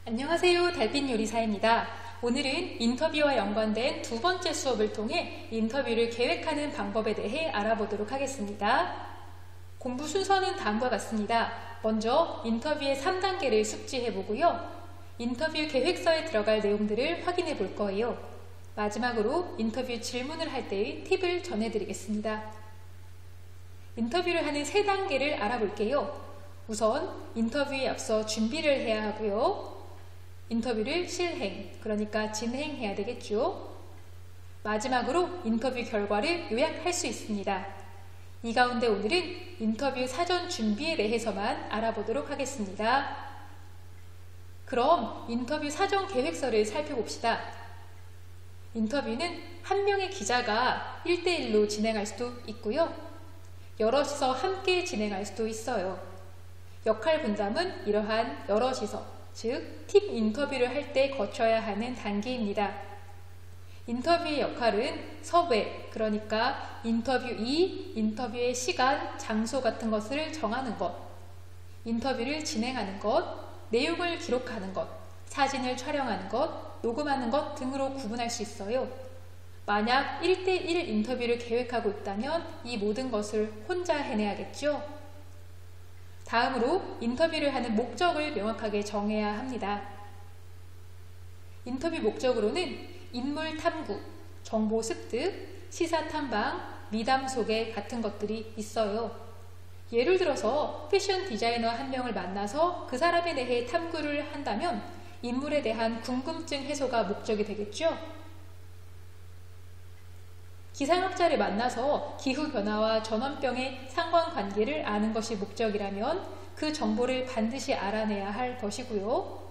안녕하세요. 달빛 요리사입니다. 오늘은 인터뷰와 연관된 두 번째 수업을 통해 인터뷰를 계획하는 방법에 대해 알아보도록 하겠습니다. 공부 순서는 다음과 같습니다. 먼저 인터뷰의 3단계를 숙지해 보고요. 인터뷰 계획서에 들어갈 내용들을 확인해 볼 거예요. 마지막으로 인터뷰 질문을 할 때의 팁을 전해드리겠습니다. 인터뷰를 하는 3단계를 알아볼게요. 우선 인터뷰에 앞서 준비를 해야 하고요. 인터뷰를 실행, 그러니까 진행해야 되겠죠. 마지막으로 인터뷰 결과를 요약할 수 있습니다. 이 가운데 오늘은 인터뷰 사전 준비에 대해서만 알아보도록 하겠습니다. 그럼 인터뷰 사전 계획서를 살펴봅시다. 인터뷰는 한 명의 기자가 1대1로 진행할 수도 있고요. 여럿이서 함께 진행할 수도 있어요. 역할 분담은 이러한 여럿이서, 즉 팀 인터뷰를 할 때 거쳐야 하는 단계입니다. 인터뷰의 역할은 섭외, 그러니까 인터뷰이, 인터뷰의 시간, 장소 같은 것을 정하는 것, 인터뷰를 진행하는 것, 내용을 기록하는 것, 사진을 촬영하는 것, 녹음하는 것 등으로 구분할 수 있어요. 만약 1대1 인터뷰를 계획하고 있다면 이 모든 것을 혼자 해내야겠죠? 다음으로 인터뷰를 하는 목적을 명확하게 정해야 합니다. 인터뷰 목적으로는 인물 탐구, 정보 습득, 시사 탐방, 미담 소개 같은 것들이 있어요. 예를 들어서 패션 디자이너 한 명을 만나서 그 사람에 대해 탐구를 한다면 인물에 대한 궁금증 해소가 목적이 되겠죠? 기상학자를 만나서 기후변화와 전염병의 상관관계를 아는 것이 목적이라면 그 정보를 반드시 알아내야 할 것이고요.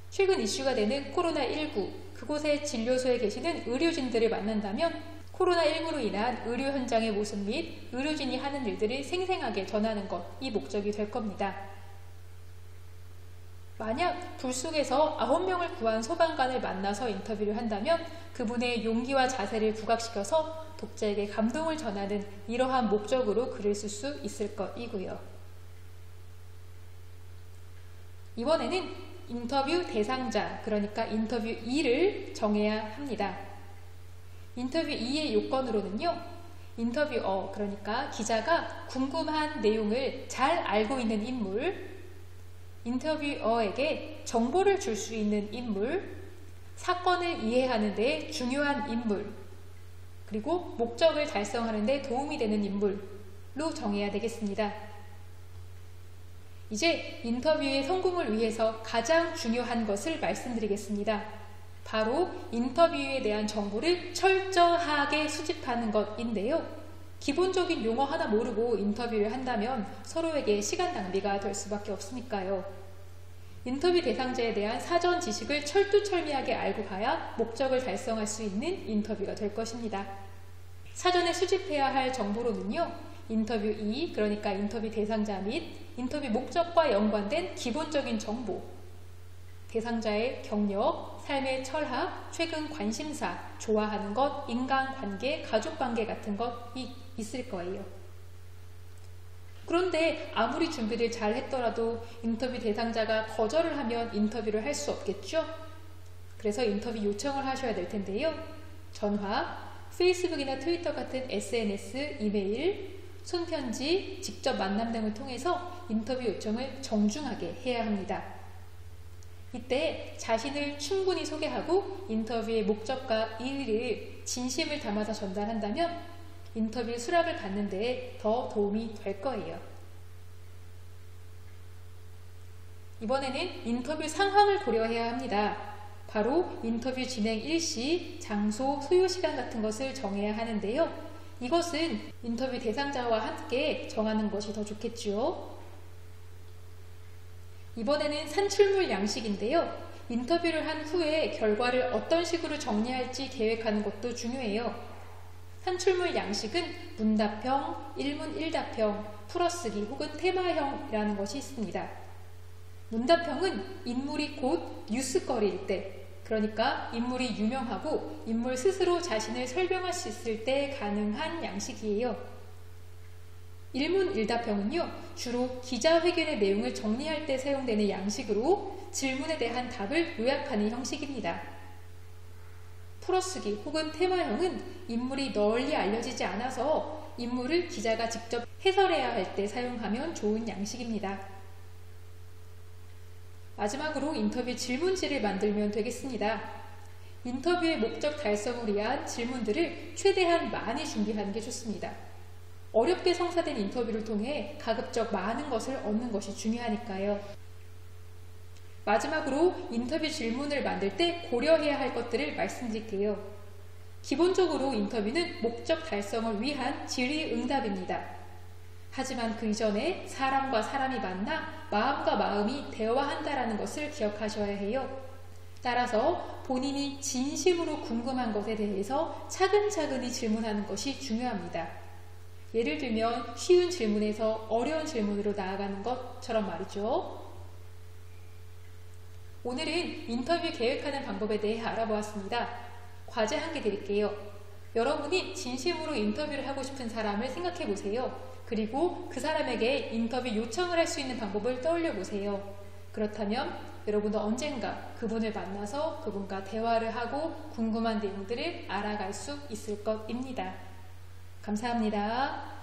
최근 이슈가 되는 코로나19, 그곳의 진료소에 계시는 의료진들을 만난다면 코로나19로 인한 의료 현장의 모습 및 의료진이 하는 일들을 생생하게 전하는 것, 이 목적이 될 겁니다. 만약 불 속에서 9명을 구한 소방관을 만나서 인터뷰를 한다면 그분의 용기와 자세를 부각시켜서 독자에게 감동을 전하는 이러한 목적으로 글을 쓸 수 있을 것이고요. 이번에는 인터뷰 대상자, 그러니까 인터뷰 2를 정해야 합니다. 인터뷰 2의 요건으로는요, 인터뷰어, 그러니까 기자가 궁금한 내용을 잘 알고 있는 인물, 인터뷰어에게 정보를 줄 수 있는 인물, 사건을 이해하는 데 중요한 인물, 그리고 목적을 달성하는 데 도움이 되는 인물로 정해야 되겠습니다. 이제 인터뷰의 성공을 위해서 가장 중요한 것을 말씀드리겠습니다. 바로 인터뷰에 대한 정보를 철저하게 수집하는 것인데요. 기본적인 용어 하나 모르고 인터뷰를 한다면 서로에게 시간 낭비가 될 수밖에 없으니까요. 인터뷰 대상자에 대한 사전 지식을 철두철미하게 알고 가야 목적을 달성할 수 있는 인터뷰가 될 것입니다. 사전에 수집해야 할 정보로는요, 인터뷰 2, 그러니까 인터뷰 대상자 및 인터뷰 목적과 연관된 기본적인 정보, 대상자의 경력, 삶의 철학, 최근 관심사, 좋아하는 것, 인간관계, 가족관계 같은 것이 있을 거예요. 그런데 아무리 준비를 잘 했더라도 인터뷰 대상자가 거절을 하면 인터뷰를 할 수 없겠죠? 그래서 인터뷰 요청을 하셔야 될 텐데요. 전화, 페이스북이나 트위터 같은 SNS, 이메일, 손편지, 직접 만남 등을 통해서 인터뷰 요청을 정중하게 해야 합니다. 이때 자신을 충분히 소개하고 인터뷰의 목적과 의의를 진심을 담아서 전달한다면 인터뷰 수락을 받는 데 더 도움이 될 거예요. 이번에는 인터뷰 상황을 고려해야 합니다. 바로 인터뷰 진행 일시, 장소, 소요 시간 같은 것을 정해야 하는데요. 이것은 인터뷰 대상자와 함께 정하는 것이 더 좋겠죠. 이번에는 산출물 양식인데요. 인터뷰를 한 후에 결과를 어떤 식으로 정리할지 계획하는 것도 중요해요. 산출물 양식은 문답형, 일문 일답형, 풀어쓰기 혹은 테마형이라는 것이 있습니다. 문답형은 인물이 곧 뉴스거리일 때, 그러니까 인물이 유명하고 인물 스스로 자신을 설명할 수 있을 때 가능한 양식이에요. 일문일답형은요, 주로 기자회견의 내용을 정리할 때 사용되는 양식으로 질문에 대한 답을 요약하는 형식입니다. 풀어쓰기 혹은 테마형은 인물이 널리 알려지지 않아서 인물을 기자가 직접 해설해야 할 때 사용하면 좋은 양식입니다. 마지막으로 인터뷰 질문지를 만들면 되겠습니다. 인터뷰의 목적 달성을 위한 질문들을 최대한 많이 준비하는 게 좋습니다. 어렵게 성사된 인터뷰를 통해 가급적 많은 것을 얻는 것이 중요하니까요. 마지막으로 인터뷰 질문을 만들 때 고려해야 할 것들을 말씀드릴게요. 기본적으로 인터뷰는 목적 달성을 위한 질의응답입니다. 하지만 그 이전에 사람과 사람이 만나 마음과 마음이 대화한다는 것을 기억하셔야 해요. 따라서 본인이 진심으로 궁금한 것에 대해서 차근차근히 질문하는 것이 중요합니다. 예를 들면 쉬운 질문에서 어려운 질문으로 나아가는 것처럼 말이죠. 오늘은 인터뷰 계획하는 방법에 대해 알아보았습니다. 과제 한 개 드릴게요. 여러분이 진심으로 인터뷰를 하고 싶은 사람을 생각해 보세요. 그리고 그 사람에게 인터뷰 요청을 할 수 있는 방법을 떠올려 보세요. 그렇다면 여러분도 언젠가 그분을 만나서 그분과 대화를 하고 궁금한 내용들을 알아갈 수 있을 것입니다. 감사합니다.